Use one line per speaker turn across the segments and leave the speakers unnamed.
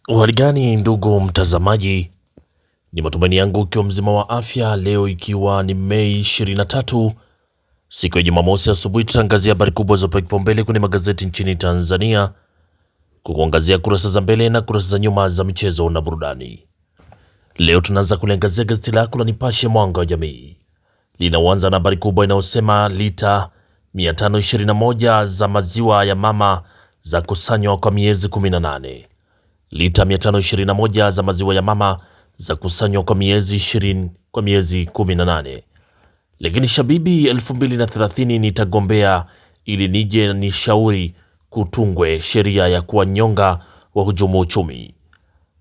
Hali gani ndugu mtazamaji, ni matumaini yangu ukiwa mzima wa afya. Leo ikiwa ni Mei 23 siku ya Jumamosi asubuhi, tutaangazia habari kubwa zopewa kipaumbele kwenye magazeti nchini Tanzania, kukuangazia kurasa za mbele na kurasa za nyuma za michezo na burudani. Leo tunaanza kuliangazia gazeti lako la Nipashe Mwanga wa Jamii, linaanza na habari kubwa inayosema lita 521 za maziwa ya mama za kusanywa kwa miezi 18. Lita 521 za maziwa ya mama za kusanywa kwa miezi 18. Lakini Shabibi 2030 nitagombea ili nije ni shauri kutungwe sheria ya kuwanyonga wa hujumu uchumi.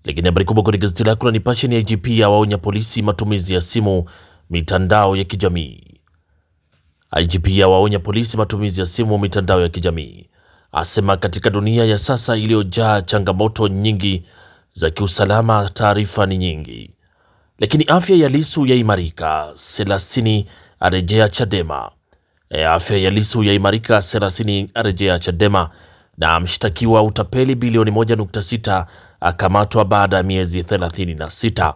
Lakini habari kubwa kwenye gazeti lako la Nipashe ni IGP awaonya polisi matumizi ya simu mitandao ya kijamii. IGP awaonya polisi matumizi ya simu mitandao ya kijamii, asema katika dunia ya sasa iliyojaa changamoto nyingi za kiusalama, taarifa ni nyingi. Lakini afya ya Lissu yaimarika, Selasini arejea Chadema. Afya ya Lissu yaimarika, Selasini arejea Chadema, na mshtakiwa utapeli bilioni 1.6 akamatwa baada ya miezi 36.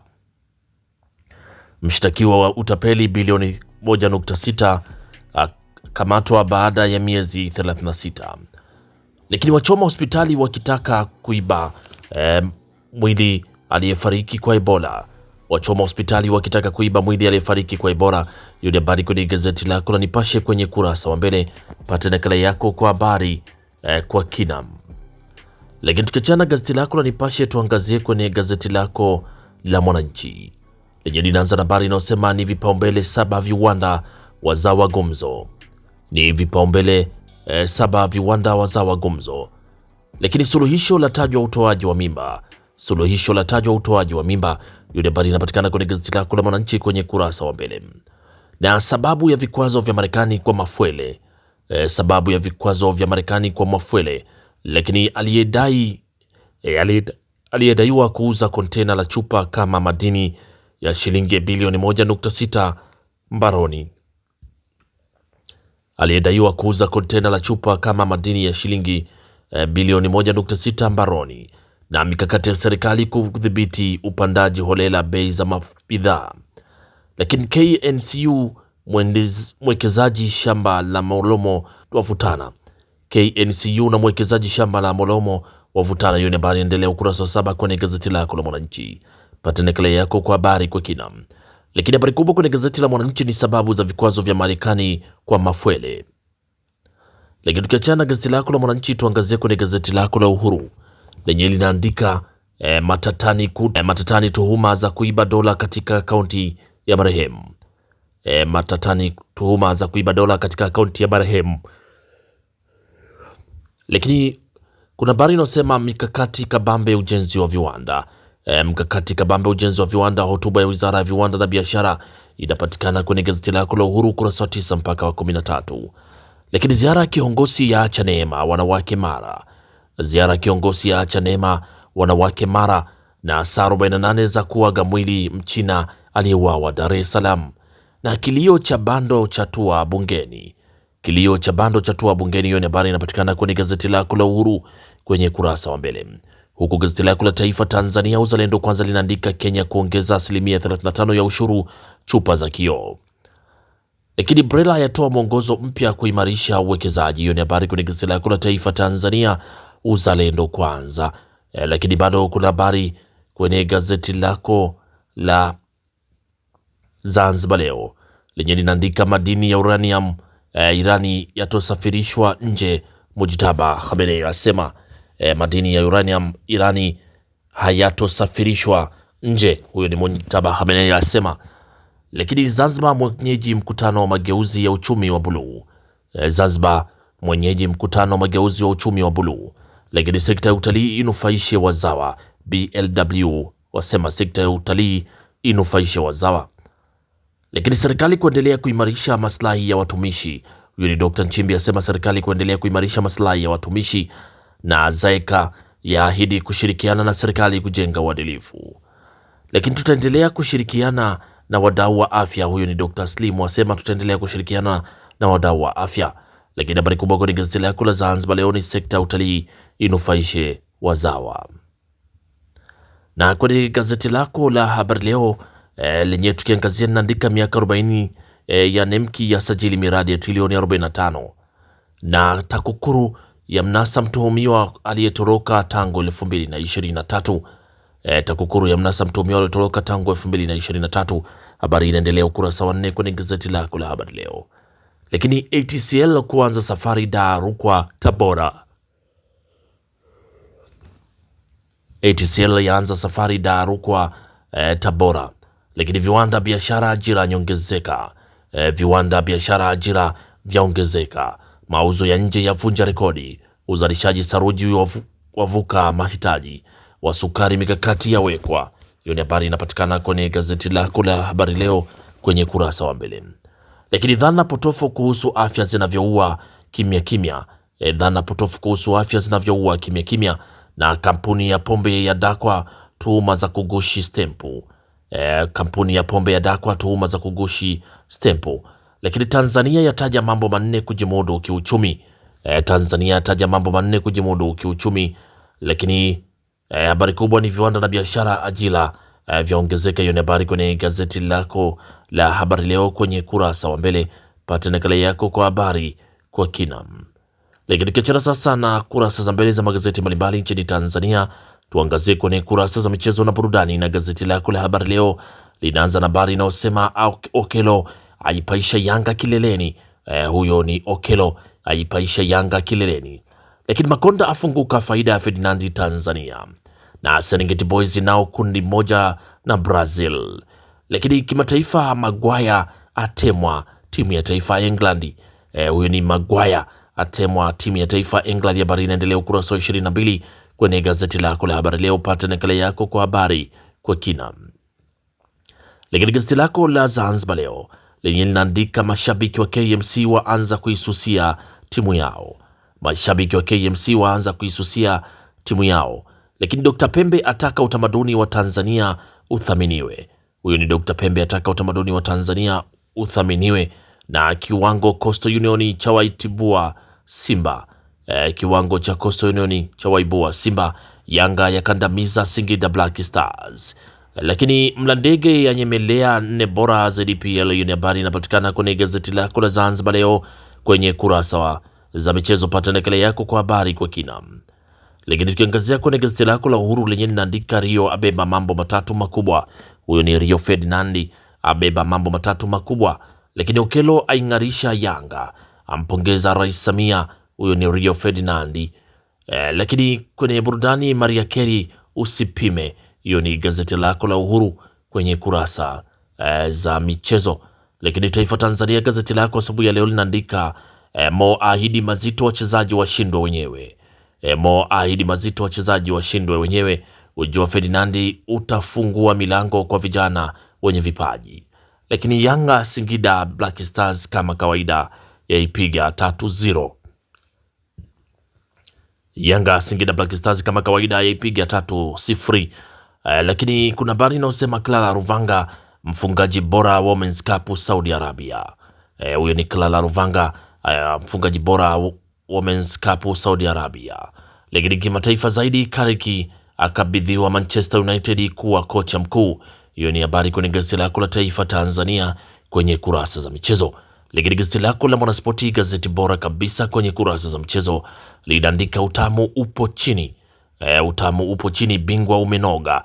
Mshtakiwa wa utapeli bilioni 1.6 akamatwa baada ya miezi 36. Lakini wachoma hospitali wakitaka kuiba mwili aliyefariki kwa Ebola. Wachoma hospitali wakitaka kuiba mwili aliyefariki kwa Ebola. Hiyo ni habari kwenye gazeti lako la Nipashe kwenye kurasa wa mbele. Pata nakala yako kwa habari kwa kina. Lakini tukiachana gazeti lako la Nipashe, tuangazie kwenye gazeti lako la Mwananchi lenye linaanza na habari inayosema ni vipaumbele 7 viwanda wazawa gumzo. Ni vipaumbele 7 viwanda wazawa gumzo. Lakini suluhisho la tajwa utoaji wa mimba. Suluhisho la tajwa utoaji wa mimba. Hiyo habari inapatikana kwenye gazeti lako la Mwananchi kwenye kurasa wa mbele. Na sababu ya vikwazo vya Marekani kwa mafuele. Sababu ya vikwazo vya Marekani kwa mafuele. Lakini aliyedaiwa kuuza kontena la chupa kama madini ya shilingi bilioni 1.6 mbaroni. Aliyedaiwa kuuza kontena la chupa kama madini ya shilingi bilioni 1.6 mbaroni. Na mikakati ya serikali kudhibiti upandaji holela bei za bidhaa. Lakini KNCU mwekezaji shamba la Molomo wavutana. KNCU na mwekezaji shamba la Molomo wavutana. Hiyo ni habari endelea ukurasa wa 7 kwenye gazeti lako la Mwananchi. Pata nakala yako kwa habari kwa kina. Lakini habari kubwa kwenye gazeti la Mwananchi ni sababu za vikwazo vya Marekani kwa mafuele. Lakini tukiachana gazeti lako la Mwananchi, tuangazie kwenye gazeti lako la Uhuru lenye linaandika matatani tuhuma za kuiba dola katika akaunti ya marehemu. Matatani tuhuma za kuiba dola katika akaunti ya marehemu. Lakini kuna habari inayosema mikakati kabambe ujenzi wa viwanda. Mkakati kabambe ujenzi wa viwanda, hotuba ya Wizara ya Viwanda na Biashara inapatikana kwenye gazeti lako la Uhuru kurasa wa 9 mpaka wa 13. Lakini ziara ya kiongozi ya acha neema wanawake Mara. Ziara ya kiongozi ya acha neema wanawake Mara, na saa 48 za kuaga mwili Mchina aliyeuawa Dar es Salaam. Na kilio cha bando chatua bungeni. Kilio cha bando chatua bungeni. Hiyo ni habari inapatikana kwenye gazeti lako la Uhuru kwenye kurasa wa mbele. Huku gazeti lako la Taifa Tanzania Uzalendo Kwanza linaandika Kenya kuongeza 35% ya ushuru chupa za kioo. Lakini Brela yatoa mwongozo mpya kuimarisha uwekezaji. Hiyo ni habari kwenye gazeti lako la Taifa Tanzania Uzalendo Kwanza. Lakini bado kuna habari kwenye gazeti lako la Zanzibar Leo lenye linaandika madini ya uranium Irani yatosafirishwa nje. Mujtaba Khamenei asema madini ya uranium Irani hayatosafirishwa nje. Huyo ni Mujtaba Khamenei asema. Lakini Zanzibar mwenyeji mkutano wa mageuzi ya uchumi wa buluu. Zanzibar mwenyeji mkutano wa mageuzi wa uchumi wa buluu. Lakini sekta ya utalii inufaishe wazawa. BLW wasema sekta ya utalii inufaishe wazawa. Lakini serikali kuendelea kuimarisha maslahi ya watumishi. Huyo ni Dr. Nchimbi asema serikali kuendelea kuimarisha maslahi ya watumishi, na Zaeka yaahidi kushirikiana na serikali kujenga uadilifu. Lakini tutaendelea kushirikiana na wadau wa afya. Huyo ni Dr. Slim asema tutaendelea kushirikiana na wadau wa afya. Lakini habari kubwa kwenye gazeti lako la Zanzibar Leo ni sekta ya utalii inufaishe wazawa. Na kwenye gazeti lako la Habari Leo lenye tukiangazia linaandika miaka 40 ya Nemki ya sajili miradi ya trilioni 45 na TAKUKURU ya mnasa mtuhumiwa aliyetoroka tangu 2023. TAKUKURU ya mnasa mtuhumiwa aliyetoroka tangu 2023. Habari inaendelea ukurasa wa 4 kwenye gazeti lako la Habari Leo. Lakini ATCL kuanza safari Dar, Rukwa, Tabora. ATCL yaanza safari Dar, Rukwa, Tabora. Lakini viwanda, biashara, ajira nyongezeka. Viwanda, biashara, ajira vyaongezeka. Mauzo ya nje yavunja rekodi. Uzalishaji saruji wavuka mahitaji. Wasukari, mikakati yawekwa. Hiyo ni habari inapatikana kwenye gazeti lako la Habari Leo kwenye kurasa wa mbele. Lakini dhana potofu kuhusu afya zinavyoua kimya kimya. Dhana potofu kuhusu afya zinavyoua kimya kimya. Na kampuni ya pombe ya dakwa tuhuma za kugushi stempu. Kampuni ya pombe ya dakwa tuhuma za kugushi stempu. Lakini Tanzania yataja mambo manne kujimudu kiuchumi. Tanzania yataja mambo manne kujimudu kiuchumi. Lakini habari kubwa ni viwanda na biashara, ajira vyaongezeka. Hiyo ni habari kwenye gazeti lako la Habari Leo kwenye kurasa wa mbele. Pata nakala yako kwa habari kwa kina. Lakini tukiachana sasa na kurasa za mbele za magazeti mbalimbali nchini Tanzania, tuangazie kwenye kurasa za michezo na burudani, na gazeti lako la Habari Leo linaanza na habari inayosema Okelo aipaisha Yanga kileleni. Huyo ni Okelo aipaisha Yanga kileleni. Lakini Makonda afunguka faida ya Ferdinand Tanzania, na Serengeti Boys nao kundi moja na Brazil. Lakini kimataifa, Maguire atemwa timu ya taifa England. Huyo ni Maguire atemwa timu ya taifa England. Habari inaendelea ukurasa wa 22 kwenye gazeti lako la Habari Leo. Pata nakala yako kwa habari kwa kina. Lakini gazeti lako la Zanzibar Leo lenye linaandika mashabiki wa KMC waanza kuisusia timu yao. Mashabiki wa KMC waanza kuisusia timu yao. Lakini Dr. Pembe ataka utamaduni wa Tanzania uthaminiwe. Huyo ni Dr. Pembe ataka utamaduni wa Tanzania uthaminiwe. Na kiwango Coastal Union cha waibua Simba. Kiwango cha Coastal Union cha waibua Simba. Yanga yakandamiza Singida Black Stars. Lakini Mlandege yanyemelea 4 bora za DPL. Hiyo ni habari inapatikana kwenye gazeti lako la Zanzibar Leo kwenye kurasa za michezo. Pata nakala yako kwa habari kwa kina. Lakini tukiangazia kwenye gazeti lako la Uhuru lenye linaandika Rio abeba mambo matatu makubwa. Huyo ni Rio Ferdinand abeba mambo matatu makubwa. Lakini Okelo aing'arisha Yanga, ampongeza Rais Samia. Huyo ni Rio Ferdinand. Lakini kwenye burudani, Maria Carey usipime. Hiyo ni gazeti lako la Uhuru kwenye kurasa za michezo. Lakini Taifa Tanzania gazeti lako asubuhi ya leo linaandika Mo ahidi mazito wachezaji washindwe wenyewe. Mo ahidi mazito wachezaji washindwe wenyewe. Ujio wa Ferdinand utafungua milango kwa vijana wenye vipaji. Lakini Yanga Singida Black Stars kama kawaida yaipiga 3-0. Yanga Singida Black Stars kama kawaida yaipiga 3-0. Lakini kuna habari inayosema Clara Ruvanga mfungaji bora Women's Cup Saudi Arabia. Huyo ni Clara Ruvanga mfungaji bora Women's Cup Saudi Arabia. Lakini kimataifa zaidi, Kariki akabidhiwa Manchester United kuwa kocha mkuu. Hiyo ni habari kwenye gazeti lako la Taifa Tanzania kwenye kurasa za michezo. Lakini gazeti lako la Mwanaspoti, gazeti bora kabisa kwenye kurasa za michezo, linaandika utamu upo chini. Utamu upo chini, bingwa umenoga.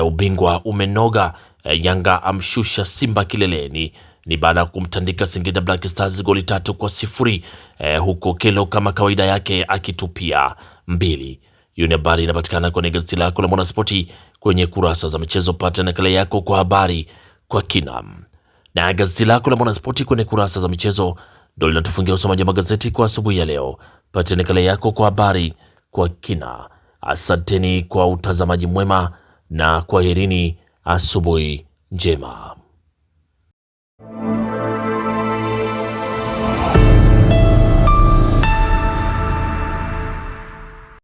Ubingwa umenoga. Yanga amshusha Simba kileleni. Ni baada ya kumtandika Singida Black Stars goli 3-0. Huko Kelo kama kawaida yake akitupia 2. Hiyo ni habari inapatikana kwenye gazeti lako la Mwanaspoti kwenye kurasa za michezo. Pata nakala yako kwa habari kwa kina. Na gazeti lako la Mwanaspoti kwenye kurasa za michezo ndio linatufungia usomaji wa magazeti kwa asubuhi ya leo. Pata nakala yako kwa habari kwa kina. Asanteni kwa utazamaji mwema na kwaherini, asubuhi njema.